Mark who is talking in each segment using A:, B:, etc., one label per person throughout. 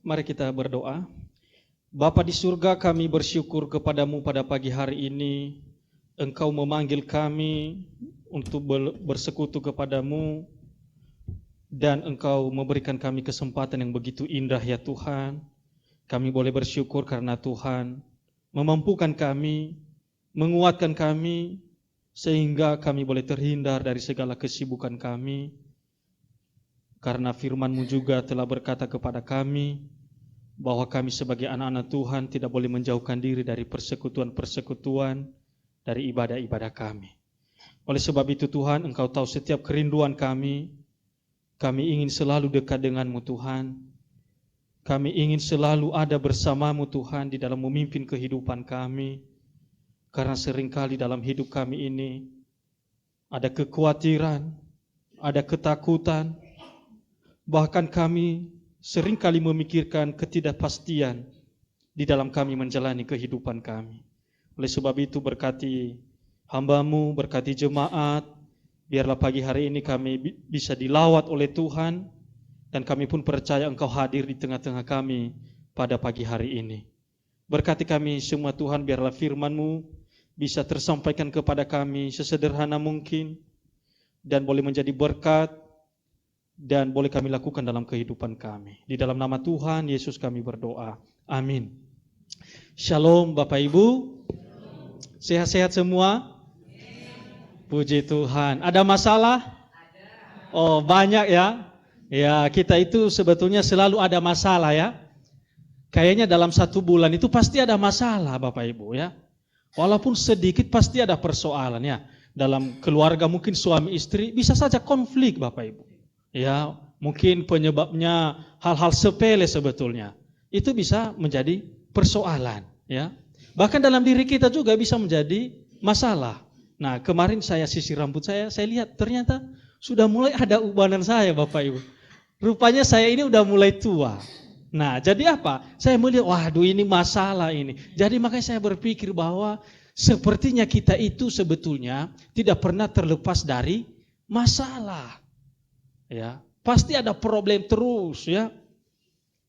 A: Mari kita berdoa. Bapa di surga, kami bersyukur kepadamu pada pagi hari ini. Engkau memanggil kami untuk bersekutu kepadamu, dan Engkau memberikan kami kesempatan yang begitu indah ya Tuhan. Kami boleh bersyukur karena Tuhan memampukan kami, menguatkan kami, sehingga kami boleh terhindar dari segala kesibukan kami. Karena firman-Mu juga telah berkata kepada kami, bahwa kami sebagai anak-anak Tuhan tidak boleh menjauhkan diri dari persekutuan-persekutuan, dari ibadah-ibadah kami. Oleh sebab itu Tuhan, Engkau tahu setiap kerinduan kami. Kami ingin selalu dekat dengan-Mu Tuhan. Kami ingin selalu ada bersama-Mu Tuhan di dalam memimpin kehidupan kami. Karena seringkali dalam hidup kami ini ada kekhawatiran, ada ketakutan, bahkan kami seringkali memikirkan ketidakpastian di dalam kami menjalani kehidupan kami. Oleh sebab itu berkati hamba-Mu, berkati jemaat, biarlah pagi hari ini kami bisa dilawat oleh Tuhan, dan kami pun percaya Engkau hadir di tengah-tengah kami pada pagi hari ini. Berkati kami semua Tuhan, biarlah firman-Mu bisa tersampaikan kepada kami sesederhana mungkin, dan boleh menjadi berkat, dan boleh kami lakukan dalam kehidupan kami. Di dalam nama Tuhan Yesus kami berdoa. Amin. Shalom Bapak Ibu. Sehat-sehat semua? Puji Tuhan. Ada masalah? Oh, banyak ya. Ya, kita itu sebetulnya selalu ada masalah ya. Kayaknya dalam 1 bulan itu pasti ada masalah Bapak Ibu ya. Walaupun sedikit pasti ada persoalan ya. Dalam keluarga mungkin suami istri bisa saja konflik Bapak Ibu. Ya, mungkin penyebabnya hal-hal sepele sebetulnya. Itu bisa menjadi persoalan, ya. Bahkan dalam diri kita juga bisa menjadi masalah. Nah, kemarin saya sisir rambut saya lihat ternyata sudah mulai ada ubanan saya, Bapak Ibu. Rupanya saya ini udah mulai tua. Nah, jadi apa? Saya melihat, waduh ini masalah ini. Jadi makanya saya berpikir bahwa sepertinya kita itu sebetulnya tidak pernah terlepas dari masalah. Ya, pasti ada problem terus ya.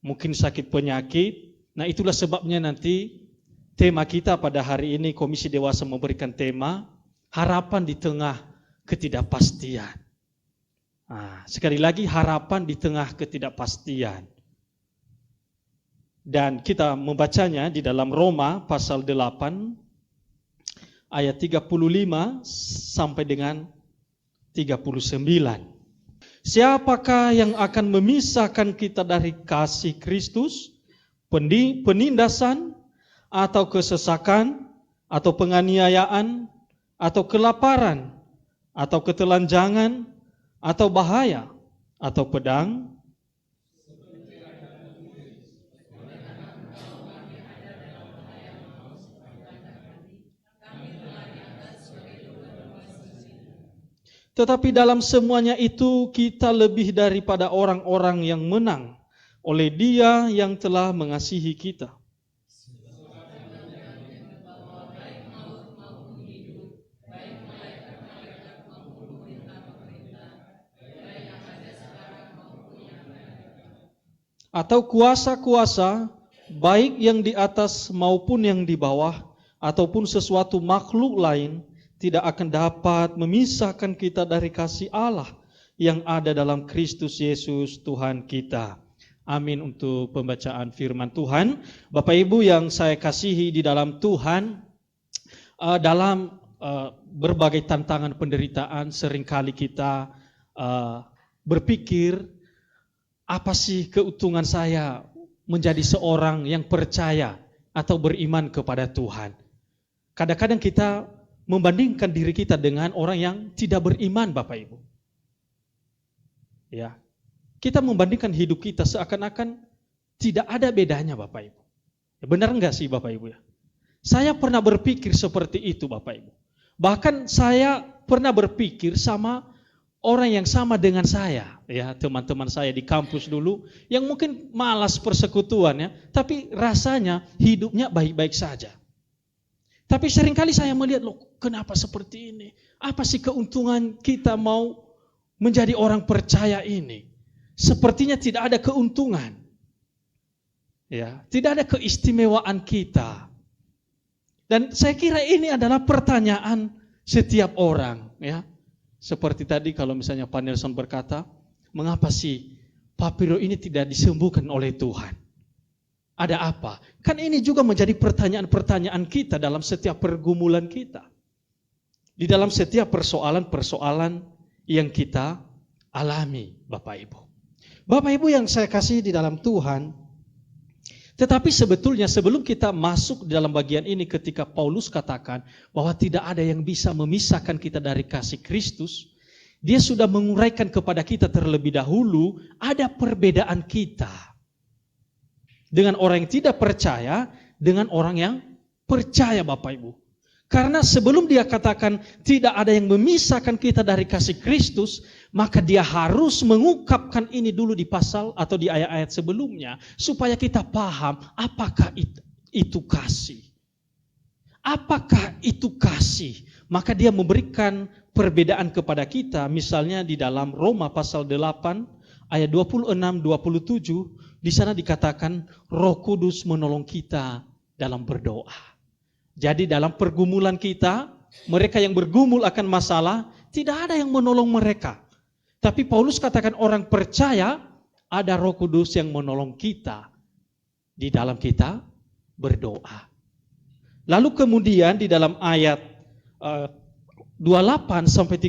A: Mungkin sakit penyakit. Nah, itulah sebabnya nanti tema kita pada hari ini Komisi Dewasa memberikan tema harapan di tengah ketidakpastian. Nah, sekali lagi harapan di tengah ketidakpastian. Dan kita membacanya di dalam Roma pasal 8 ayat 35 sampai dengan 39. Siapakah yang akan memisahkan kita dari kasih Kristus? Penindasan, atau kesesakan, atau penganiayaan, atau kelaparan, atau ketelanjangan, atau bahaya, atau pedang? Tetapi dalam semuanya itu kita lebih daripada orang-orang yang menang oleh Dia yang telah mengasihi kita. Atau kuasa-kuasa, baik yang di atas maupun yang di bawah, ataupun sesuatu makhluk lain, tidak akan dapat memisahkan kita dari kasih Allah yang ada dalam Kristus Yesus Tuhan kita. Amin untuk pembacaan firman Tuhan. Bapak Ibu yang saya kasihi di dalam Tuhan, dalam berbagai tantangan penderitaan seringkali kita berpikir, apa sih keuntungan saya menjadi seorang yang percaya atau beriman kepada Tuhan? Kadang-kadang kita membandingkan diri kita dengan orang yang tidak beriman, Bapak Ibu. Ya, kita membandingkan hidup kita seakan-akan tidak ada bedanya, Bapak Ibu. Ya, benar enggak sih, Bapak Ibu ya? Saya pernah berpikir seperti itu, Bapak Ibu. Bahkan saya pernah berpikir sama orang yang sama dengan saya, ya, teman-teman saya di kampus dulu yang mungkin malas persekutuan ya, tapi rasanya hidupnya baik-baik saja. Tapi seringkali saya melihat, loh, kenapa seperti ini? Apa sih keuntungan kita mau menjadi orang percaya ini? Sepertinya tidak ada keuntungan. Ya, tidak ada keistimewaan kita. Dan saya kira ini adalah pertanyaan setiap orang, ya. Seperti tadi kalau misalnya Pak Nelson berkata, mengapa sih Pak Piro ini tidak disembuhkan oleh Tuhan? Ada apa? Kan ini juga menjadi pertanyaan-pertanyaan kita dalam setiap pergumulan kita. Di dalam setiap persoalan-persoalan yang kita alami, Bapak Ibu. Bapak Ibu yang saya kasih di dalam Tuhan, tetapi sebetulnya sebelum kita masuk dalam bagian ini ketika Paulus katakan bahwa tidak ada yang bisa memisahkan kita dari kasih Kristus, dia sudah menguraikan kepada kita terlebih dahulu ada perbedaan kita dengan orang yang tidak percaya dengan orang yang percaya, Bapak Ibu. Karena sebelum dia katakan tidak ada yang memisahkan kita dari kasih Kristus, maka dia harus mengungkapkan ini dulu di pasal atau di ayat-ayat sebelumnya supaya kita paham apakah itu kasih. Apakah itu kasih? Maka dia memberikan perbedaan kepada kita, misalnya di dalam Roma pasal 8 ayat 26-27, di sana dikatakan Roh Kudus menolong kita dalam berdoa. Jadi dalam pergumulan kita, mereka yang bergumul akan masalah, tidak ada yang menolong mereka. Tapi Paulus katakan orang percaya, ada Roh Kudus yang menolong kita di dalam kita berdoa. Lalu kemudian di dalam ayat 28-30,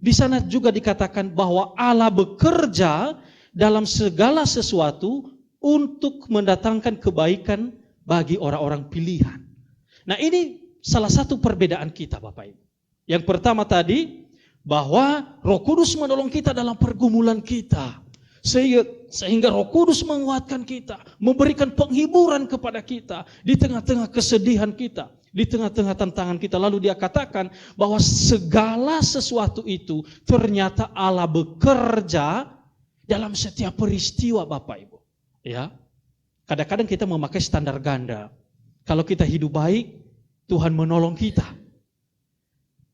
A: di sana juga dikatakan bahwa Allah bekerja dalam segala sesuatu untuk mendatangkan kebaikan bagi orang-orang pilihan. Nah, ini salah satu perbedaan kita, Bapak Ibu. Yang pertama tadi, bahwa Roh Kudus menolong kita dalam pergumulan kita. Sehingga Roh Kudus menguatkan kita, memberikan penghiburan kepada kita di tengah-tengah kesedihan kita, di tengah-tengah tantangan kita. Lalu dia katakan bahwa segala sesuatu itu ternyata Allah bekerja dalam setiap peristiwa, Bapak Ibu. Ya. Kadang-kadang kita memakai standar ganda. Kalau kita hidup baik, Tuhan menolong kita.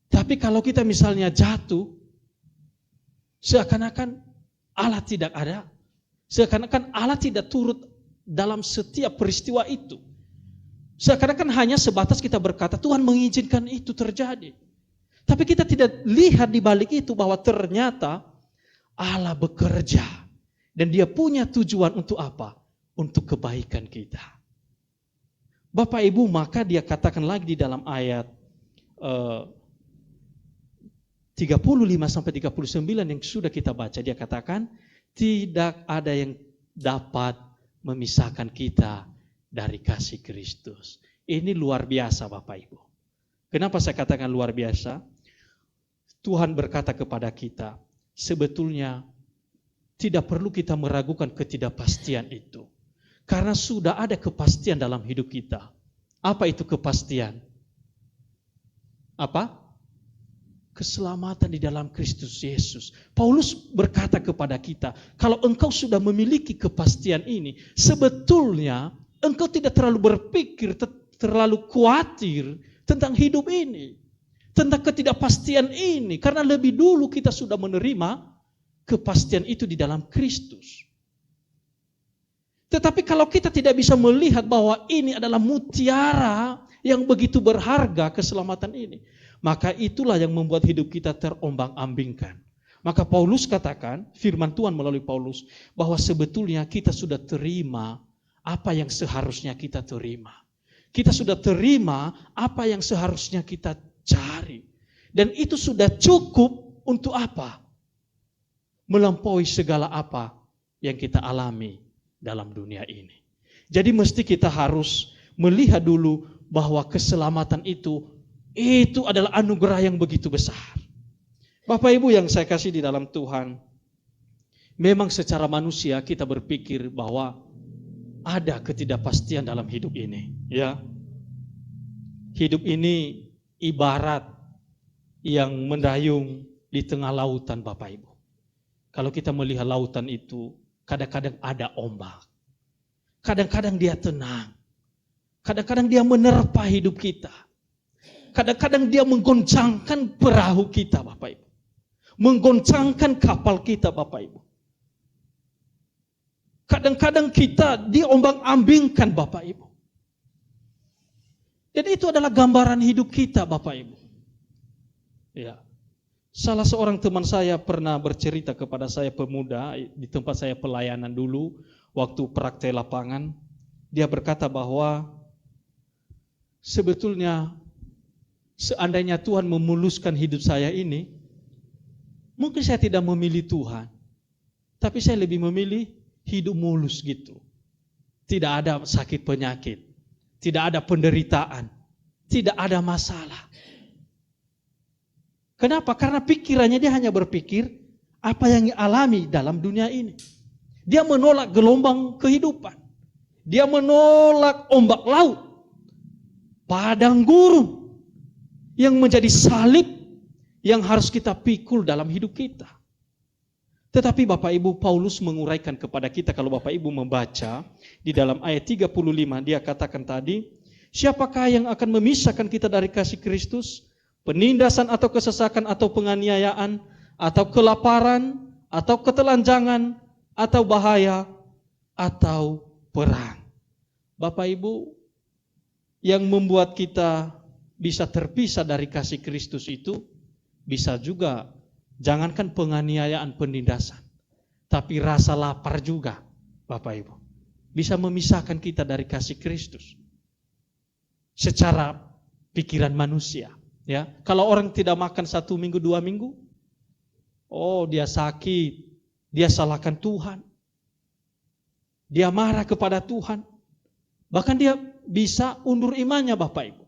A: Tapi kalau kita misalnya jatuh, seakan-akan Allah tidak ada. Seakan-akan Allah tidak turut dalam setiap peristiwa itu. Seakan-akan hanya sebatas kita berkata, Tuhan mengizinkan itu terjadi. Tapi kita tidak lihat di balik itu bahwa ternyata Allah bekerja. Dan dia punya tujuan untuk apa? Untuk kebaikan kita. Bapak Ibu, maka dia katakan lagi di dalam ayat 35-39 yang sudah kita baca. Dia katakan, tidak ada yang dapat memisahkan kita dari kasih Kristus. Ini luar biasa, Bapak Ibu. Kenapa saya katakan luar biasa? Tuhan berkata kepada kita, sebetulnya tidak perlu kita meragukan ketidakpastian itu. Karena sudah ada kepastian dalam hidup kita. Apa itu kepastian? Apa? Keselamatan di dalam Kristus Yesus. Paulus berkata kepada kita, kalau engkau sudah memiliki kepastian ini, sebetulnya engkau tidak terlalu berpikir, terlalu khawatir tentang hidup ini. Tentang ketidakpastian ini. Karena lebih dulu kita sudah menerima kepastian itu di dalam Kristus. Tetapi kalau kita tidak bisa melihat bahwa ini adalah mutiara yang begitu berharga keselamatan ini, maka itulah yang membuat hidup kita terombang-ambingkan. Maka Paulus katakan, firman Tuhan melalui Paulus, bahwa sebetulnya kita sudah terima apa yang seharusnya kita terima. Kita sudah terima apa yang seharusnya kita cari. Dan itu sudah cukup untuk apa? Melampaui segala apa yang kita alami dalam dunia ini. Jadi mesti kita harus melihat dulu bahwa keselamatan itu adalah anugerah yang begitu besar. Bapak Ibu yang saya kasih di dalam Tuhan, memang secara manusia kita berpikir bahwa ada ketidakpastian dalam hidup ini, ya. Hidup ini ibarat yang mendayung di tengah lautan, Bapak Ibu. Kalau kita melihat lautan itu, kadang-kadang ada ombak. Kadang-kadang dia tenang. Kadang-kadang dia menerpa hidup kita. Kadang-kadang dia menggoncangkan perahu kita, Bapak Ibu. Menggoncangkan kapal kita, Bapak Ibu. Kadang-kadang kita diombang-ambingkan Bapak Ibu. Dan itu adalah gambaran hidup kita Bapak Ibu. Ya. Salah seorang teman saya pernah bercerita kepada saya, pemuda di tempat saya pelayanan dulu waktu praktek lapangan. Dia berkata bahwa sebetulnya seandainya Tuhan memuluskan hidup saya ini, mungkin saya tidak memilih Tuhan, tapi saya lebih memilih hidup mulus gitu. Tidak ada sakit penyakit, tidak ada penderitaan, tidak ada masalah. Kenapa? Karena pikirannya dia hanya berpikir apa yang dialami dalam dunia ini. Dia menolak gelombang kehidupan. Dia menolak ombak laut, padang gurun yang menjadi salib yang harus kita pikul dalam hidup kita. Tetapi Bapak Ibu, Paulus menguraikan kepada kita, kalau Bapak Ibu membaca di dalam ayat 35, dia katakan tadi, siapakah yang akan memisahkan kita dari kasih Kristus? Penindasan atau kesesakan atau penganiayaan atau kelaparan atau ketelanjangan atau bahaya atau perang. Bapak Ibu, yang membuat kita bisa terpisah dari kasih Kristus itu bisa juga jangankan penganiayaan, penindasan, tapi rasa lapar juga Bapak Ibu bisa memisahkan kita dari kasih Kristus secara pikiran manusia. Ya, kalau orang tidak makan 1 minggu, 2 minggu, oh dia sakit, dia salahkan Tuhan, dia marah kepada Tuhan, bahkan dia bisa undur imannya Bapak Ibu.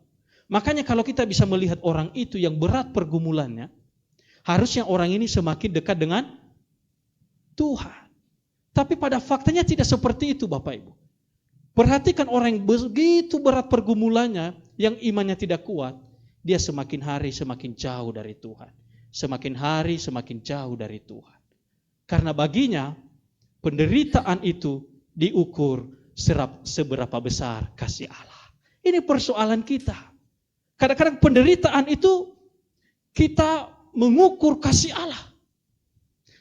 A: Makanya kalau kita bisa melihat orang itu yang berat pergumulannya, harusnya orang ini semakin dekat dengan Tuhan. Tapi pada faktanya tidak seperti itu Bapak Ibu. Perhatikan orang yang begitu berat pergumulannya, yang imannya tidak kuat, dia semakin hari semakin jauh dari Tuhan. Semakin hari semakin jauh dari Tuhan. Karena baginya penderitaan itu diukur seberapa besar kasih Allah. Ini persoalan kita. Kadang-kadang penderitaan itu kita mengukur kasih Allah.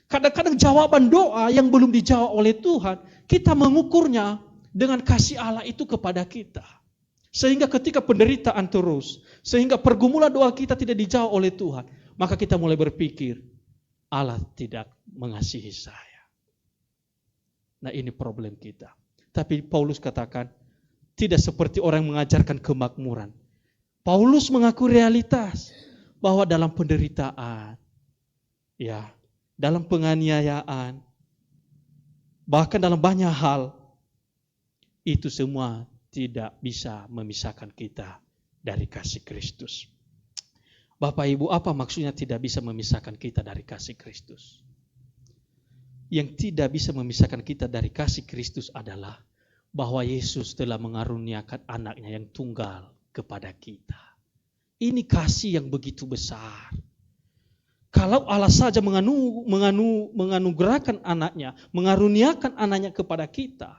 A: Kadang-kadang jawaban doa yang belum dijawab oleh Tuhan, kita mengukurnya dengan kasih Allah itu kepada kita. Sehingga ketika penderitaan terus, sehingga pergumulan doa kita tidak dijawab oleh Tuhan, maka kita mulai berpikir, Allah tidak mengasihi saya. Nah ini problem kita. Tapi Paulus katakan, tidak seperti orang mengajarkan kemakmuran. Paulus mengaku realitas, bahwa dalam penderitaan, ya, dalam penganiayaan, bahkan dalam banyak hal, itu semua tidak bisa memisahkan kita dari kasih Kristus. Bapak Ibu, apa maksudnya tidak bisa memisahkan kita dari kasih Kristus? Yang tidak bisa memisahkan kita dari kasih Kristus adalah bahwa Yesus telah mengaruniakan anaknya yang tunggal kepada kita. Ini kasih yang begitu besar. Kalau Allah saja menganugerahkan anaknya, mengaruniakan anaknya kepada kita,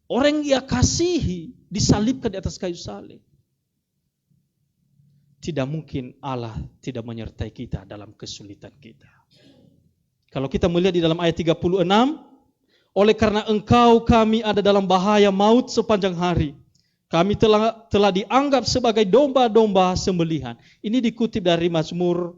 A: orang yang ia kasihi disalibkan di atas kayu salib. Tidak mungkin Allah tidak menyertai kita dalam kesulitan kita. Kalau kita melihat di dalam ayat 36, oleh karena engkau kami ada dalam bahaya maut sepanjang hari. Kami telah dianggap sebagai domba-domba sembelihan. Ini dikutip dari Mazmur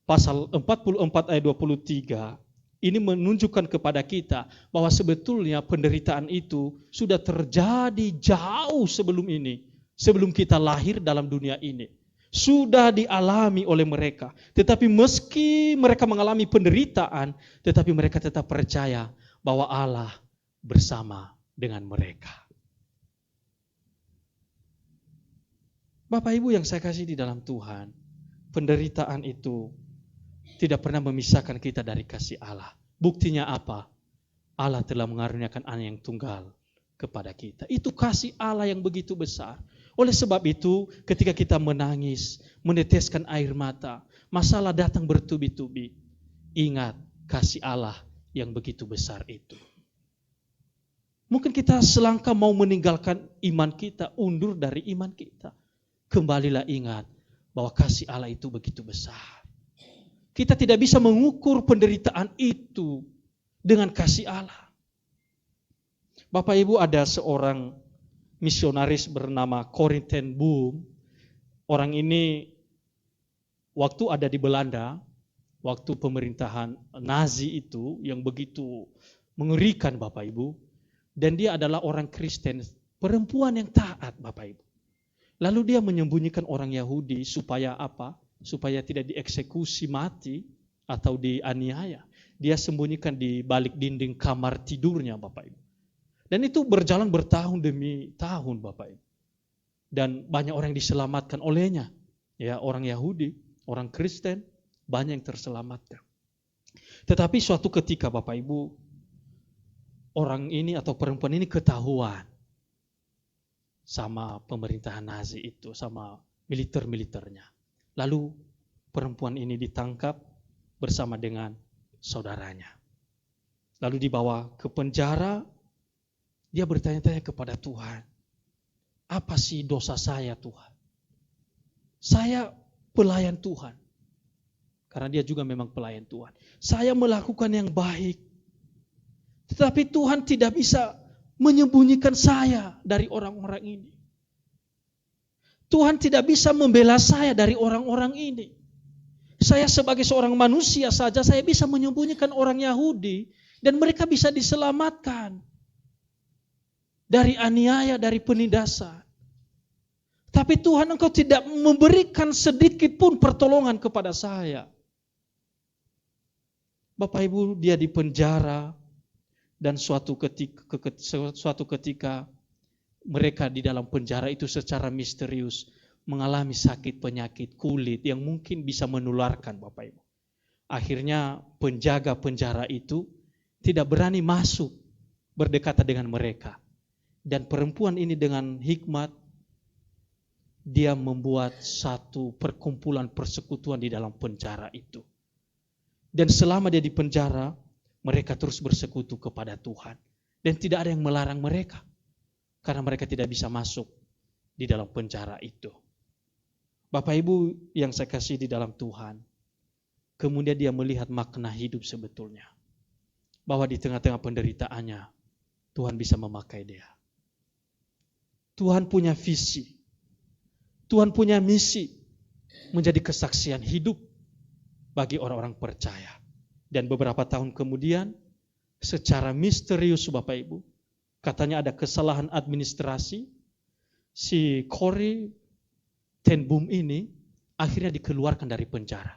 A: pasal 44 ayat 23. Ini menunjukkan kepada kita bahwa sebetulnya penderitaan itu sudah terjadi jauh sebelum ini. Sebelum kita lahir dalam dunia ini. Sudah dialami oleh mereka. Tetapi meski mereka mengalami penderitaan, tetapi mereka tetap percaya bahwa Allah bersama dengan mereka. Bapak Ibu yang saya kasih di dalam Tuhan, penderitaan itu tidak pernah memisahkan kita dari kasih Allah. Buktinya apa? Allah telah mengaruniakan anak yang tunggal kepada kita. Itu kasih Allah yang begitu besar. Oleh sebab itu, ketika kita menangis, meneteskan air mata, masalah datang bertubi-tubi, ingat kasih Allah yang begitu besar itu. Mungkin kita selangkah mau meninggalkan iman kita, undur dari iman kita. Kembalilah ingat bahwa kasih Allah itu begitu besar. Kita tidak bisa mengukur penderitaan itu dengan kasih Allah. Bapak Ibu, ada seorang misionaris bernama Corrie ten Boom. Orang ini waktu ada di Belanda, waktu pemerintahan Nazi itu yang begitu mengerikan Bapak Ibu, dan dia adalah orang Kristen, perempuan yang taat Bapak Ibu. Lalu dia menyembunyikan orang Yahudi supaya apa? Supaya tidak dieksekusi mati atau dianiaya. Dia sembunyikan di balik dinding kamar tidurnya Bapak Ibu. Dan itu berjalan bertahun demi tahun Bapak Ibu. Dan banyak orang yang diselamatkan olehnya. Ya, orang Yahudi, orang Kristen, banyak yang terselamatkan. Tetapi suatu ketika Bapak Ibu, orang ini atau perempuan ini ketahuan sama pemerintahan Nazi itu, sama militer-militernya. Lalu perempuan ini ditangkap bersama dengan saudaranya. Lalu dibawa ke penjara, dia bertanya-tanya kepada Tuhan, apa sih dosa saya Tuhan? Saya pelayan Tuhan. Karena dia juga memang pelayan Tuhan. Saya melakukan yang baik. Tetapi Tuhan tidak bisa menyembunyikan saya dari orang-orang ini. Tuhan tidak bisa membela saya dari orang-orang ini. Saya sebagai seorang manusia saja, saya bisa menyembunyikan orang Yahudi dan mereka bisa diselamatkan dari aniaya, dari penindasan. Tapi Tuhan, Engkau tidak memberikan sedikit pun pertolongan kepada saya. Bapak Ibu, dia di penjara. Dan suatu ketika mereka di dalam penjara itu secara misterius mengalami sakit penyakit kulit yang mungkin bisa menularkan Bapak Ibu. Akhirnya penjaga penjara itu tidak berani masuk berdekatan dengan mereka. Dan perempuan ini dengan hikmat, dia membuat satu perkumpulan persekutuan di dalam penjara itu. Dan selama dia di penjara, mereka terus bersekutu kepada Tuhan. Dan tidak ada yang melarang mereka. Karena mereka tidak bisa masuk di dalam penjara itu. Bapak Ibu yang saya kasih di dalam Tuhan. Kemudian dia melihat makna hidup sebetulnya. Bahwa di tengah-tengah penderitaannya, Tuhan bisa memakai dia. Tuhan punya visi. Tuhan punya misi. Menjadi kesaksian hidup bagi orang-orang percaya. Dan beberapa tahun kemudian, secara misterius Bapak Ibu, katanya ada kesalahan administrasi, si Corrie ten Boom ini akhirnya dikeluarkan dari penjara.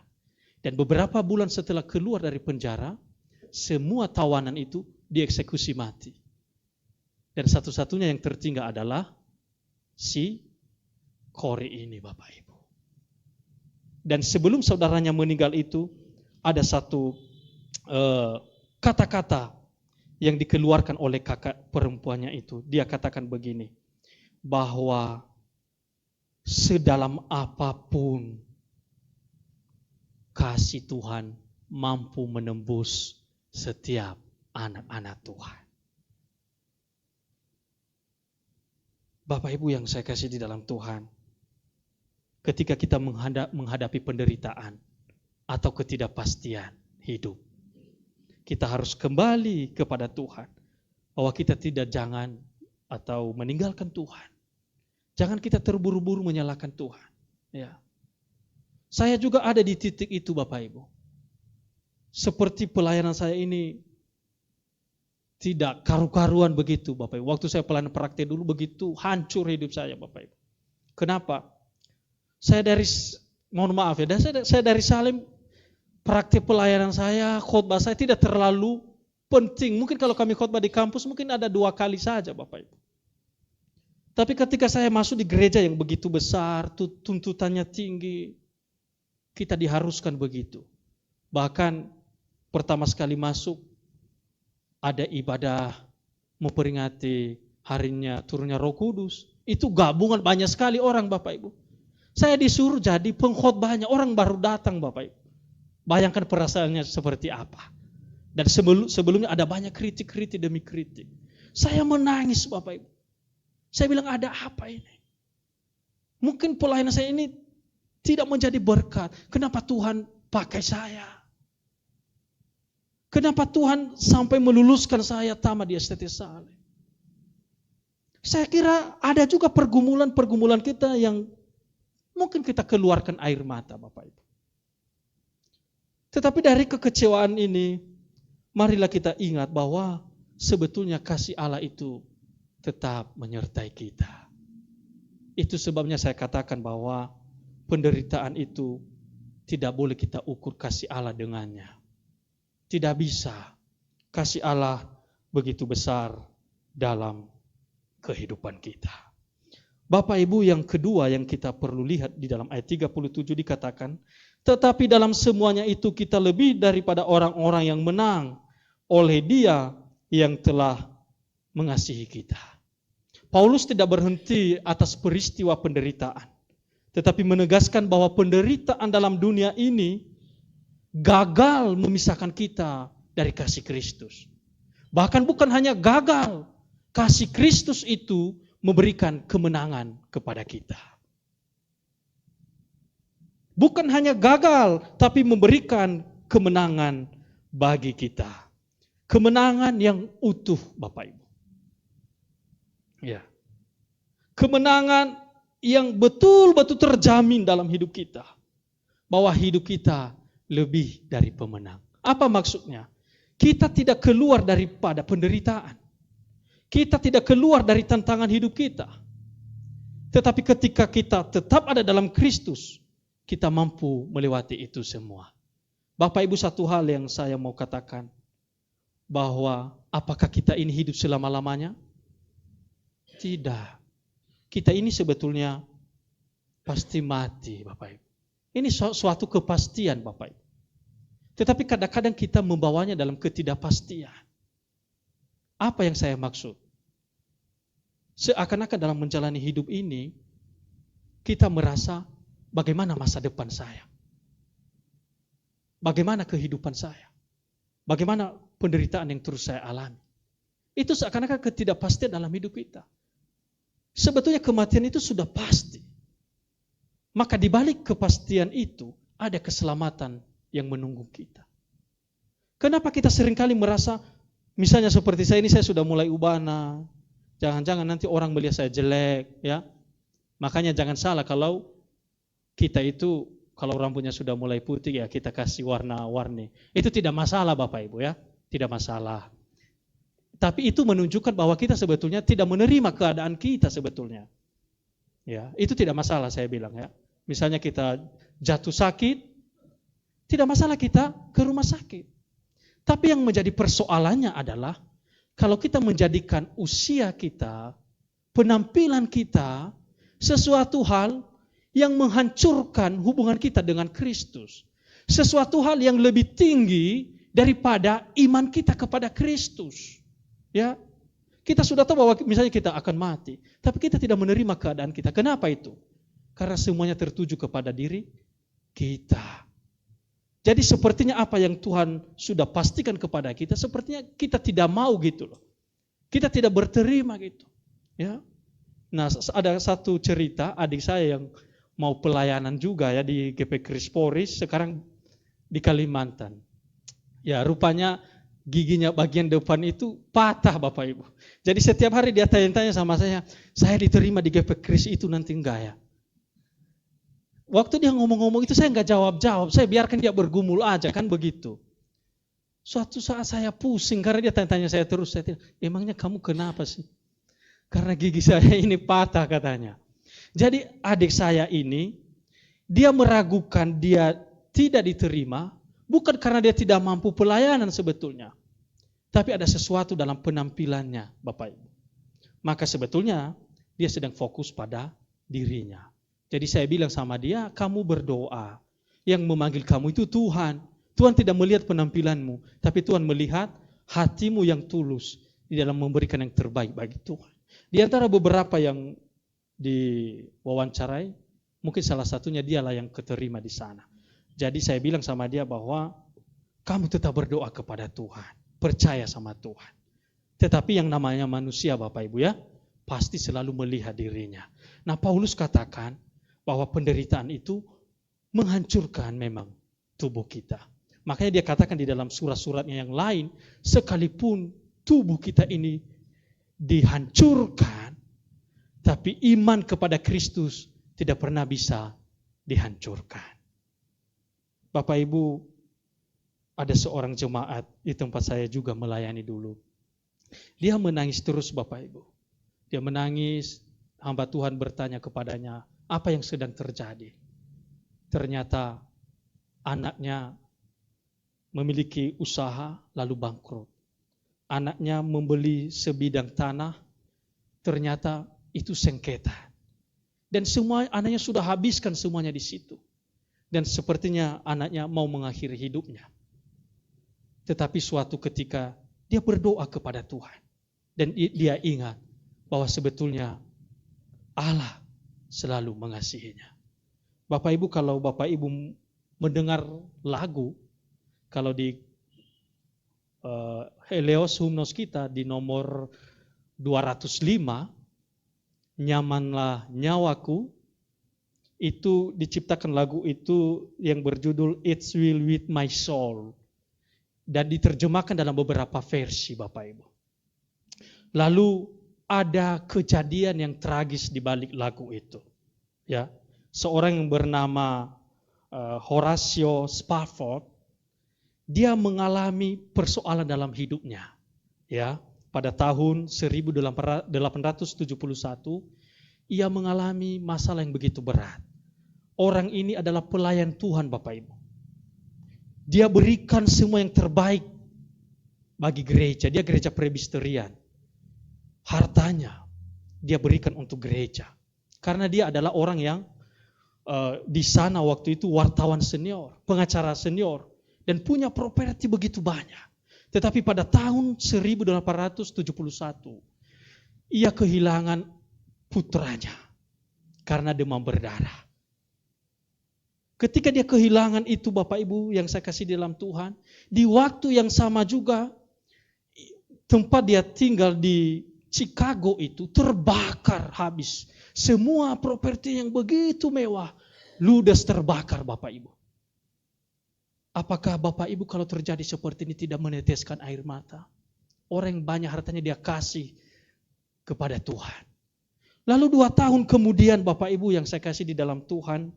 A: Dan beberapa bulan setelah keluar dari penjara, semua tawanan itu dieksekusi mati. Dan satu-satunya yang tertinggal adalah si Corrie ini Bapak Ibu. Dan sebelum saudaranya meninggal itu, ada satu kata-kata yang dikeluarkan oleh kakak perempuannya itu. Dia katakan begini, bahwa sedalam apapun kasih Tuhan mampu menembus setiap anak-anak Tuhan. Bapak Ibu yang saya kasih di dalam Tuhan, ketika kita menghadapi penderitaan atau ketidakpastian hidup, kita harus kembali kepada Tuhan. Bahwa kita jangan atau meninggalkan Tuhan. Jangan kita terburu-buru menyalahkan Tuhan. Ya. Saya juga ada di titik itu Bapak Ibu. Seperti pelayanan saya ini tidak karu-karuan begitu Bapak Ibu. Waktu saya pelayanan praktek dulu begitu hancur hidup saya Bapak Ibu. Kenapa? Saya dari Salim, praktik pelayanan saya, khotbah saya tidak terlalu penting. Mungkin kalau kami khotbah di kampus mungkin ada 2 kali saja Bapak Ibu. Tapi ketika saya masuk di gereja yang begitu besar, tuntutannya tinggi, kita diharuskan begitu. Bahkan pertama sekali masuk, ada ibadah memperingati harinya turunnya Roh Kudus. Itu gabungan banyak sekali orang Bapak Ibu. Saya disuruh jadi pengkhotbahnya, orang baru datang Bapak Ibu. Bayangkan perasaannya seperti apa. Dan sebelumnya ada banyak kritik demi kritik. Saya menangis Bapak Ibu. Saya bilang ada apa ini? Mungkin pelayanan saya ini tidak menjadi berkat. Kenapa Tuhan pakai saya? Kenapa Tuhan sampai meluluskan saya tamat di STT Saleh? Saya kira ada juga pergumulan-pergumulan kita yang mungkin kita keluarkan air mata, Bapak Ibu. Tetapi dari kekecewaan ini, marilah kita ingat bahwa sebetulnya kasih Allah itu tetap menyertai kita. Itu sebabnya saya katakan bahwa penderitaan itu tidak boleh kita ukur kasih Allah dengannya. Tidak bisa. Kasih Allah begitu besar dalam kehidupan kita. Bapak Ibu, yang kedua yang kita perlu lihat di dalam ayat 37 dikatakan, tetapi dalam semuanya itu kita lebih daripada orang-orang yang menang oleh Dia yang telah mengasihi kita. Paulus tidak berhenti atas peristiwa penderitaan, tetapi menegaskan bahwa penderitaan dalam dunia ini gagal memisahkan kita dari kasih Kristus. Bahkan bukan hanya gagal, kasih Kristus itu memberikan kemenangan kepada kita. Bukan hanya gagal, tapi memberikan kemenangan bagi kita. Kemenangan yang utuh, Bapak Ibu. Ya. Kemenangan yang betul-betul terjamin dalam hidup kita. Bahwa hidup kita lebih dari pemenang. Apa maksudnya? Kita tidak keluar daripada penderitaan. Kita tidak keluar dari tantangan hidup kita. Tetapi ketika kita tetap ada dalam Kristus, kita mampu melewati itu semua. Bapak Ibu, satu hal yang saya mau katakan, bahwa apakah kita ini hidup selama-lamanya? Tidak. Kita ini sebetulnya pasti mati, Bapak Ibu. Ini suatu kepastian, Bapak Ibu. Tetapi kadang-kadang kita membawanya dalam ketidakpastian. Apa yang saya maksud? Seakan-akan dalam menjalani hidup ini, kita merasa bagaimana masa depan saya? Bagaimana kehidupan saya? Bagaimana penderitaan yang terus saya alami? Itu seakan-akan ketidakpastian dalam hidup kita. Sebetulnya kematian itu sudah pasti. Maka di balik kepastian itu ada keselamatan yang menunggu kita. Kenapa kita seringkali merasa, misalnya seperti saya ini, saya sudah mulai ubana, jangan-jangan nanti orang melihat saya jelek, ya. Makanya jangan salah kalau kita itu, kalau rambutnya sudah mulai putih, ya kita kasih warna-warni. Itu tidak masalah, Bapak Ibu, ya, tidak masalah. Tapi itu menunjukkan bahwa kita sebetulnya tidak menerima keadaan kita sebetulnya. Ya, itu tidak masalah, saya bilang, ya. Misalnya kita jatuh sakit, tidak masalah kita ke rumah sakit. Tapi yang menjadi persoalannya adalah kalau kita menjadikan usia kita, penampilan kita, sesuatu hal yang menghancurkan hubungan kita dengan Kristus. Sesuatu hal yang lebih tinggi daripada iman kita kepada Kristus. Ya, kita sudah tahu bahwa misalnya kita akan mati, tapi kita tidak menerima keadaan kita. Kenapa itu? Karena semuanya tertuju kepada diri kita. Jadi sepertinya apa yang Tuhan sudah pastikan kepada kita, sepertinya kita tidak mau gitu loh. Kita tidak berterima gitu. Ya. Nah, ada satu cerita adik saya yang mau pelayanan juga ya di GP Krisporis, sekarang di Kalimantan. Ya, rupanya giginya bagian depan itu patah, Bapak Ibu. Jadi setiap hari dia tanya-tanya sama saya diterima di GP Kris itu nanti enggak ya? Waktu dia ngomong-ngomong itu saya enggak jawab-jawab, saya biarkan dia bergumul aja, kan begitu. Suatu saat saya pusing karena dia tanya-tanya saya terus, saya tanya, emangnya kamu kenapa sih? Karena gigi saya ini patah katanya. Jadi adik saya ini, dia meragukan dia tidak diterima, bukan karena dia tidak mampu pelayanan sebetulnya. Tapi ada sesuatu dalam penampilannya, Bapak Ibu. Maka sebetulnya dia sedang fokus pada dirinya. Jadi saya bilang sama dia, kamu berdoa. Yang memanggil kamu itu Tuhan. Tuhan tidak melihat penampilanmu, tapi Tuhan melihat hatimu yang tulus di dalam memberikan yang terbaik bagi Tuhan. Di antara beberapa yang diwawancarai, mungkin salah satunya dialah yang keterima di sana. Jadi saya bilang sama dia bahwa kamu tetap berdoa kepada Tuhan. Percaya sama Tuhan. Tetapi yang namanya manusia, Bapak Ibu ya, pasti selalu melihat dirinya. Nah, Paulus katakan bahwa penderitaan itu menghancurkan memang tubuh kita. Makanya dia katakan di dalam surat-suratnya yang lain, sekalipun tubuh kita ini dihancurkan, tapi iman kepada Kristus tidak pernah bisa dihancurkan. Bapak Ibu, ada seorang jemaat di tempat saya juga melayani dulu. Dia menangis terus Bapak Ibu. Dia menangis, hamba Tuhan bertanya kepadanya, apa yang sedang terjadi? Ternyata anaknya memiliki usaha lalu bangkrut. Anaknya membeli sebidang tanah, ternyata itu sengketa. Dan semua anaknya sudah habiskan semuanya di situ. Dan sepertinya anaknya mau mengakhiri hidupnya. Tetapi suatu ketika dia berdoa kepada Tuhan. Dan dia ingat bahwa sebetulnya Allah selalu mengasihinya. Bapak Ibu, kalau Bapak Ibu mendengar lagu, kalau di Helios Humnos kita di nomor 205, Nyamanlah Nyawaku, itu diciptakan lagu itu yang berjudul It's Will With My Soul. Dan diterjemahkan dalam beberapa versi Bapak Ibu. Lalu ada kejadian yang tragis di balik lagu itu. Ya, seorang yang bernama Horatio Spafford, dia mengalami persoalan dalam hidupnya. Ya, pada tahun 1871 ia mengalami masalah yang begitu berat. Orang ini adalah pelayan Tuhan Bapak Ibu. Dia berikan semua yang terbaik bagi gereja. Dia gereja Presbyterian. Hartanya dia berikan untuk gereja. Karena dia adalah orang yang di sana waktu itu wartawan senior, pengacara senior, dan punya properti begitu banyak. Tetapi pada tahun 1871, ia kehilangan putranya karena demam berdarah. Ketika dia kehilangan itu Bapak Ibu yang saya kasih di dalam Tuhan, di waktu yang sama juga tempat dia tinggal di Chicago itu terbakar habis. Semua properti yang begitu mewah ludes terbakar Bapak Ibu. Apakah Bapak Ibu kalau terjadi seperti ini tidak meneteskan air mata? Orang yang banyak hartanya dia kasih kepada Tuhan. Lalu 2 tahun kemudian Bapak Ibu yang saya kasih di dalam Tuhan,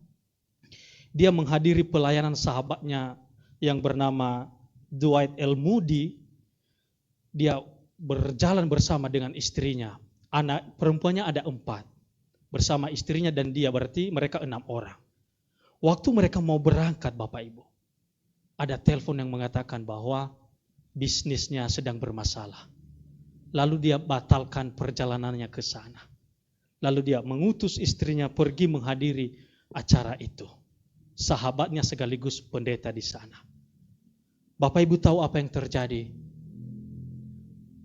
A: dia menghadiri pelayanan sahabatnya yang bernama Dwight L. Moody. Dia berjalan bersama dengan istrinya. Anak perempuannya ada 4. Bersama istrinya dan dia, berarti mereka 6 orang. Waktu mereka mau berangkat Bapak Ibu, ada telepon yang mengatakan bahwa bisnisnya sedang bermasalah. Lalu dia batalkan perjalanannya ke sana. Lalu dia mengutus istrinya pergi menghadiri acara itu. Sahabatnya sekaligus pendeta di sana. Bapak Ibu tahu apa yang terjadi?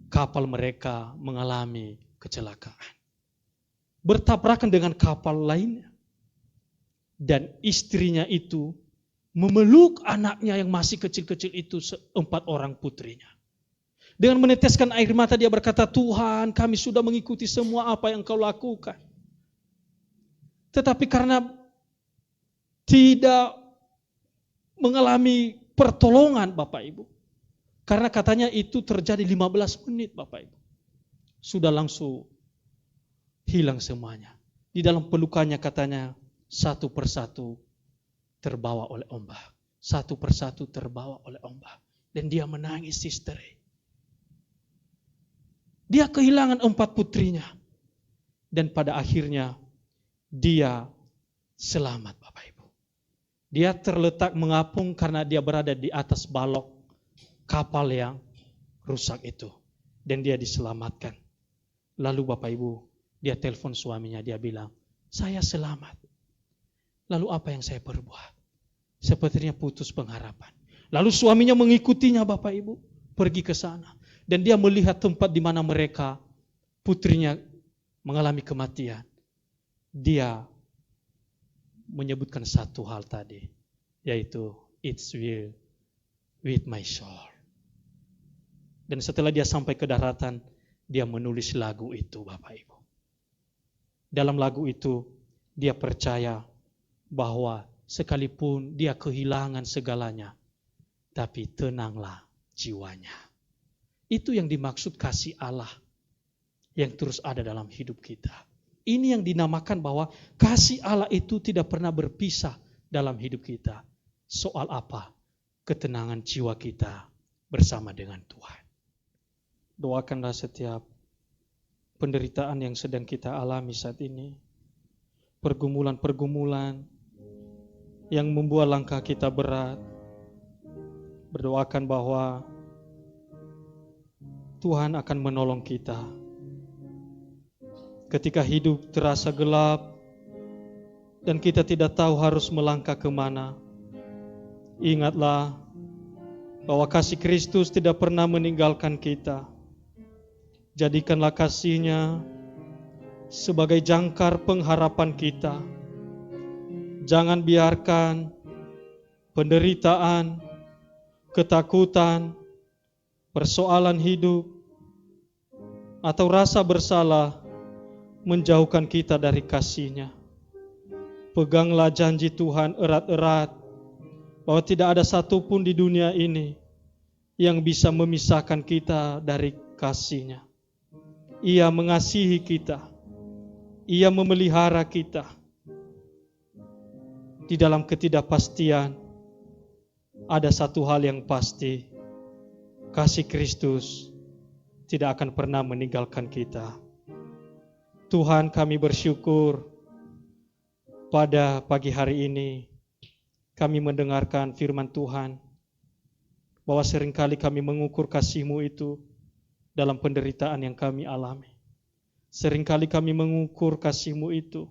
A: Kapal mereka mengalami kecelakaan. Bertabrakan dengan kapal lainnya. Dan istrinya itu memeluk anaknya yang masih kecil-kecil itu, 4 orang putrinya. Dengan meneteskan air mata dia berkata, Tuhan, kami sudah mengikuti semua apa yang Kau lakukan. Tetapi karena tidak mengalami pertolongan Bapak Ibu. Karena katanya itu terjadi 15 menit Bapak Ibu. Sudah langsung hilang semuanya. Di dalam pelukannya katanya satu persatu terbawa oleh ombak. Satu persatu terbawa oleh ombak. Dan dia menangis histeri. Dia kehilangan 4 putrinya. Dan pada akhirnya dia selamat Bapak Ibu. Dia terletak mengapung karena dia berada di atas balok kapal yang rusak itu. Dan dia diselamatkan. Lalu Bapak Ibu, dia telepon suaminya, dia bilang, saya selamat. Lalu apa yang saya perbuat? Sepertinya putus pengharapan. Lalu suaminya mengikutinya Bapak Ibu, pergi ke sana. Dan dia melihat tempat di mana mereka, putrinya mengalami kematian. Dia menyebutkan satu hal tadi, yaitu it's will with my soul. Dan setelah dia sampai ke daratan, dia menulis lagu itu Bapak Ibu. Dalam lagu itu, dia percaya bahwa sekalipun dia kehilangan segalanya, tapi tenanglah jiwanya. Itu yang dimaksud kasih Allah yang terus ada dalam hidup kita. Ini yang dinamakan bahwa kasih Allah itu tidak pernah berpisah dalam hidup kita. Soal apa? Ketenangan jiwa kita bersama dengan Tuhan. Doakanlah setiap penderitaan yang sedang kita alami saat ini. Pergumulan-pergumulan yang membuat langkah kita berat. Berdoakan bahwa Tuhan akan menolong kita. Ketika hidup terasa gelap dan kita tidak tahu harus melangkah kemana, ingatlah bahwa kasih Kristus tidak pernah meninggalkan kita. Jadikanlah kasih-Nya sebagai jangkar pengharapan kita. Jangan biarkan penderitaan, ketakutan, persoalan hidup, atau rasa bersalah menjauhkan kita dari kasih-Nya. Peganglah janji Tuhan erat-erat bahwa tidak ada satupun di dunia ini yang bisa memisahkan kita dari kasih-Nya. Ia mengasihi kita. Ia memelihara kita. Di dalam ketidakpastian, ada satu hal yang pasti. Kasih Kristus tidak akan pernah meninggalkan kita. Tuhan, kami bersyukur pada pagi hari ini kami mendengarkan firman Tuhan bahwa seringkali kami mengukur kasih-Mu itu dalam penderitaan yang kami alami. Seringkali kami mengukur kasih-Mu itu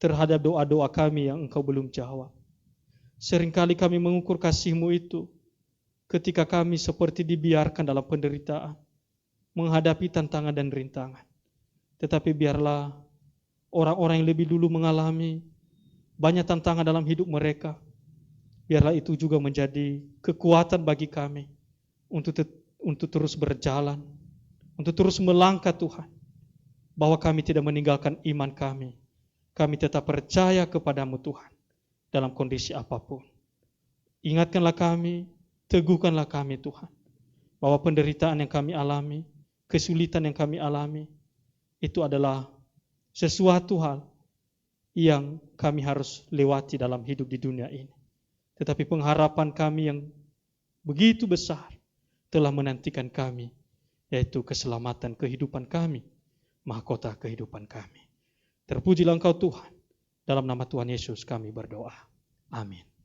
A: terhadap doa-doa kami yang Engkau belum jawab. Seringkali kami mengukur kasih-Mu itu ketika kami seperti dibiarkan dalam penderitaan, menghadapi tantangan dan rintangan. Tetapi biarlah orang-orang yang lebih dulu mengalami banyak tantangan dalam hidup mereka, biarlah itu juga menjadi kekuatan bagi kami untuk terus berjalan, untuk terus melangkah Tuhan, bahwa kami tidak meninggalkan iman kami. Kami tetap percaya kepadamu Tuhan dalam kondisi apapun. Ingatkanlah kami, teguhkanlah kami Tuhan, bahwa penderitaan yang kami alami, kesulitan yang kami alami, itu adalah sesuatu hal yang kami harus lewati dalam hidup di dunia ini. Tetapi pengharapan kami yang begitu besar telah menantikan kami, yaitu keselamatan kehidupan kami, mahkota kehidupan kami. Terpujilah Engkau Tuhan, dalam nama Tuhan Yesus kami berdoa. Amin.